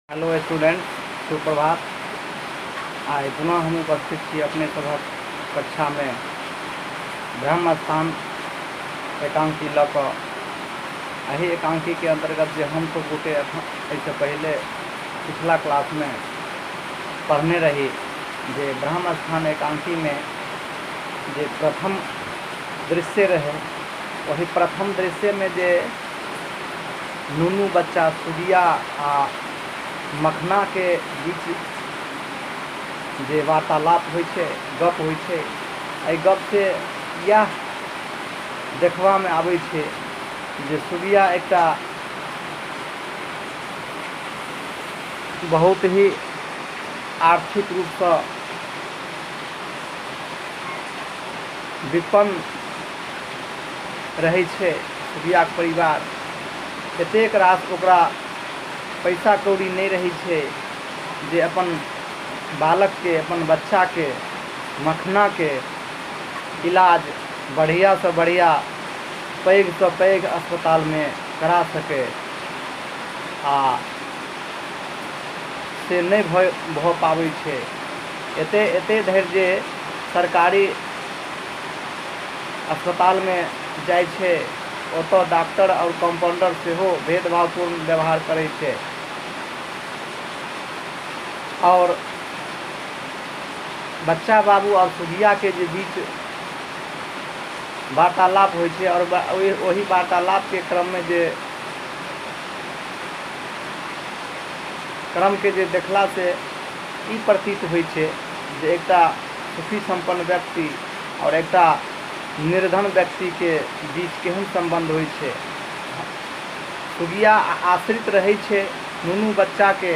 Hello student, सुप्रभात। आइ पुनः हम उपस्थित छी अपने सभक कक्षा में ब्रह्म स्थान एकांकी लऽ कऽ। एही एकांकी के अंतर्गत जे हम सब गोटे एहिसँ पहले पिछला क्लास में पढ़ने रही जे ब्रह्म स्थान एकांकी में जे प्रथम दृश्य रहे, वही प्रथम दृश्य में जे नुनू बच्चा सुगिया आ मखना के बीच जे वार्तालाप होइ छै, गप होइ छै, एहि गप से यह देखबा में आबै छै जे सुगिया एकटा बहुत ही आर्थिक रूप से विपन्न रहै छै। सुगिया के परिवार एतेक रास ओकरा पैसा कौड़ी नहीं रही छै जे अपन बालक के, अपन बच्चा के, मखना के इलाज बढ़िया से बढ़िया, पैघ से पैघ अस्पताल में करा सके। आ से नहीं भऽ पाबै छै। एते धरि जे सरकारी अस्पताल में जाइ छै, ओतऽ डॉक्टर और कंपाउंडर सेहो भेदभावपूर्ण व्यवहार करै छै। और बच्चा बाबू और सुगिया के जे बीच वार्तालाप होइ छै, और वही वार्तालाप के क्रम के जे देखला से ई प्रतीत होइ छै जे एकटा सुखी संपन्न व्यक्ति और एकटा निर्धन व्यक्ति के बीच केहन संबंध होइ छै। सुगिया आश्रित रहै छै नुनू बच्चा के,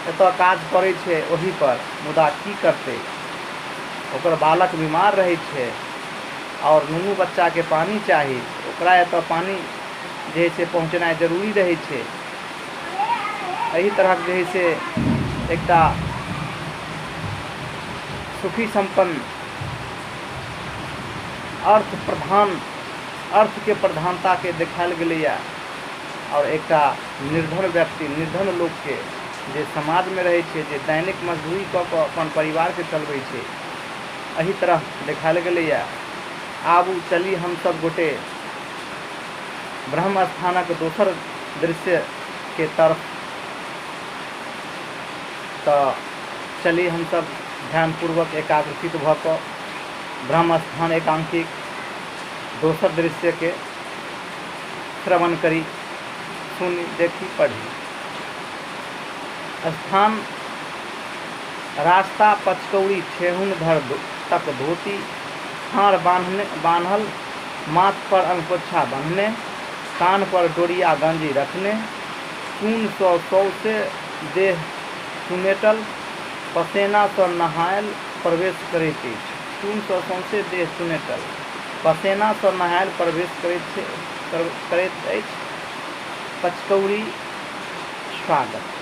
एतऽ काज करै छै ओही पर, मुदा की करतै, ओकर बालक बीमार रहै छै और नुनू बच्चा के पानी चाही, ओकरा एतऽ पानी जे है से पहुँचनाइ जरूरी रहै छै। एही तरह जे है से एकटा सुखी संपन्न अर्थ के प्रधानता के देखायल गेलैया, और एकटा निर्धन व्यक्ति, निर्धन लोग के जे समाज में रहे छै, जे दैनिक मजदूरी कऽ कऽ अपन परिवार के चलबै छै, एही तरह देखायल गेलैया। आबू चली हम सब गोटे ब्रह्म स्थानक दोसर दृश्य के तरफ। तऽ चली हम सब ध्यानपूर्वक एकाग्रचित भऽ कऽ ब्रह्म स्थान एकांकी दोसर दृश्य के श्रवण करी, सुनी, देखी, पढ़ी। स्थान रास्ता पचकौड़ी ठेहुन धर तक धोती, हार बान्हल, माथ पर अंगपोछा बंधने, कान पर डोरिया गंजी रखने, खून सौसे देह सुमेटल, पसेना सँ नहायल प्रवेश करैत अछि। खून सँ सौंसे देह सुमेटल, पसेना सँ नहायल प्रवेश करैत अछि। पचकौड़ी स्वागत।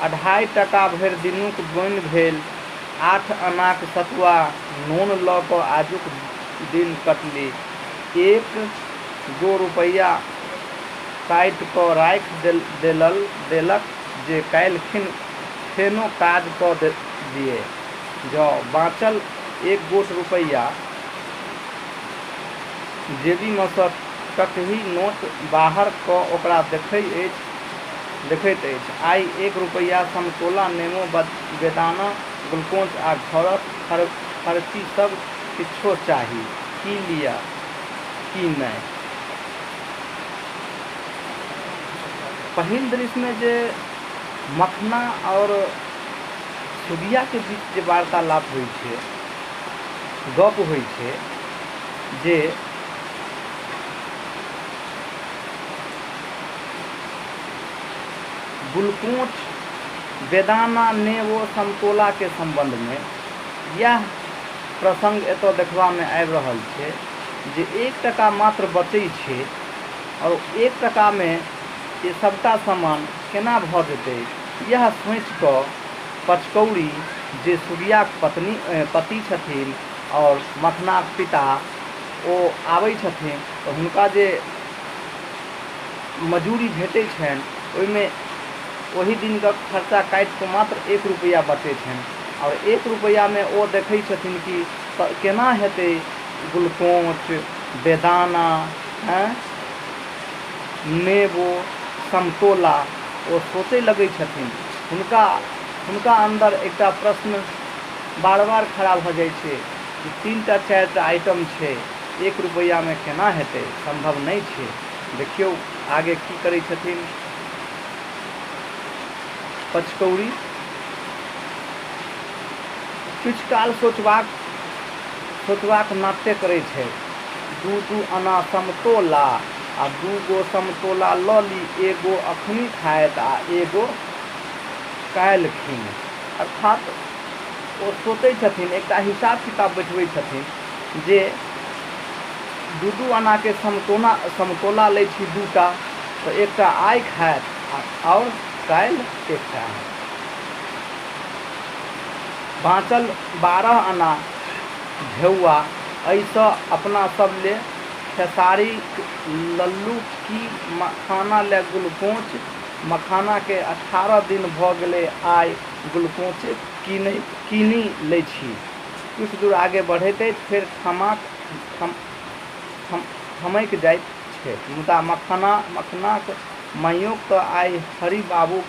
2.5 टका भरि दिनुक बोनि भेल, 8 अनाक सतुआ नोन लऽ कऽ आजुक दिन कटली। 1 रुपैया काटि कऽ राखि देलक जे काल्हि फेनो काज कऽ दिए। जँ बाँचल 1 रुपैया जेबी में सँ टकही नोट बाहर कऽ ओकरा देखैत अछि। आइ 1 रुपैया समतोला, नेमो, बेदाना, ग्लूकोज आ घरक खर्ची सब किछो चाही। की लिअ की नहीं। पहिल दृश्य में जे मखना और सुगिया के बीच जे वार्तालाप होइ छै, गप होइ छै, जे ग्लूकोज, बेदाना, नेबो, समतोला के संबंध में यह प्रसंग एतऽ देखबा में आबि रहल छै जे 1 टका मात्र बचै छै, और 1 टका में ये सबटा सामान केना भऽ जेतै, यह सोचि कऽ पचकौड़ी जे सुगिया के पति छथिन और मखना के पिता, ओ आबै छथिन तऽ हुनका जे मजूरी भेटै छनि, ओहिमे वही दिन का खर्चा काटि कऽ मात्र 1 रुपैया बचै छनि और 1 रुपैयामे ओ देखै छथिन कि केना हेतै ग्लूकोच, बेदाना, नेबो, समतोला। ओ सोचै लगै छथिन। हुनका अंदर एकटा प्रश्न बार बार खड़ा भऽ जाइ छै कि 3टा 4टा आइटम छै, 1 रुपैयामे केना हेतै, संभव नहीं छै। देखियौ आगे की करै छथिन। पचकौड़ी किछु काल सोचबाक नाट्य करै छै। 2 आना समतोला आ 2 गो समतोला लऽ ली, एगो अखनी खायत आ एगो काल्हि खिन। अर्थात ओ सोचै छथिन, एकटा हिसाब किताब बैठबै छथिन जे 2 आना के समतोला लै छी 2टा, तऽ एकटा आइ खायत और काल्हि एकटा। बाँचल 12 आना घेउआ, एहिसँ अपना सब ले खेसारी, लल्लू की मखाना ले ग्लूकोच। मखाना के 18 दिन भऽ गेलै, आइ ग्लूकोच कीनी लै छी। कुछ दूर आगे बढ़ैत फेर थमकि जाइत छै, मुदा मखानाक माइयो तऽ आइ हरि बाबूक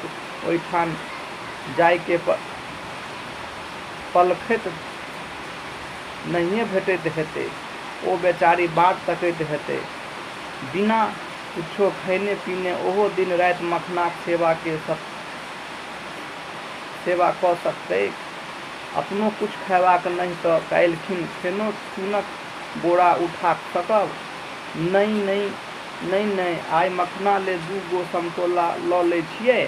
ओहिठाम जाइके पलखैत नहिए भेटैत हेतै। ओ बेचारी बाट तकैत हेतै, बिना कुछो खैने पीने ओहो दिन राति मखानाक सेवा कऽ सकतै। अपनो कुछ खयबाक नहीं तऽ काल्हिखिन फेनो चूनक बोरा उठा सकब। नहीं, आइ मखाना ले 2 गो समतोला लऽ लै छियै,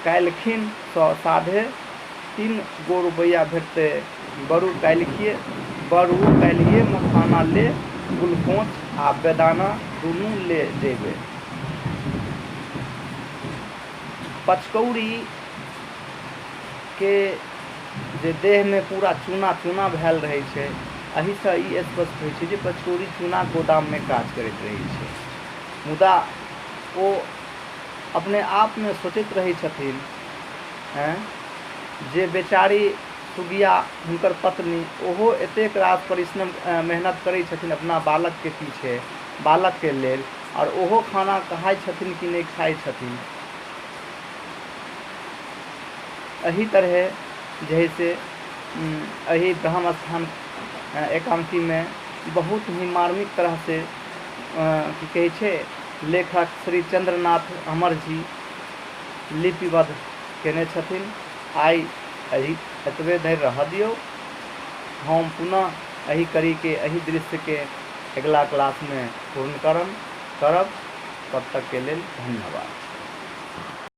काल्हिखिन सँ 3.5 गो रुपैया भेटतै। बरू काल्हिए मखाना ले ग्लूकोच आ बेदाना दुनू ले जेबै। पचकौड़ी के जे देह में पूरा चूना भेल रहै छै, एहिसँ ई स्पष्ट होइ छै जे पचकौड़ी चूना गोदाम में काज करैत रहै छै। मुदा ओ अपने आप में सोचैत रहै छथिन जे बेचारी सुगिया, हुनकर पत्नी, ओहो एतेक रास परिश्रम मेहनत करै छथिन अपना बालक के पीछे, बालक के लेल, और ओहो खाना खाइ छथिन कि नहीं खाइ छथिन। एही तरह जैसे एही ब्रह्म स्थान एकांकी में बहुत ही मार्मिक तरह से की कहै छै, लेखक श्री चंद्रनाथ अमर जी लिपिबद्ध केने छथिन। आइ एतबे धरि रह दियौ, हम पुनः एही कड़ी के, एही दृश्य के अगला क्लास में पूर्ण करब। तब तक के लेल धन्यवाद।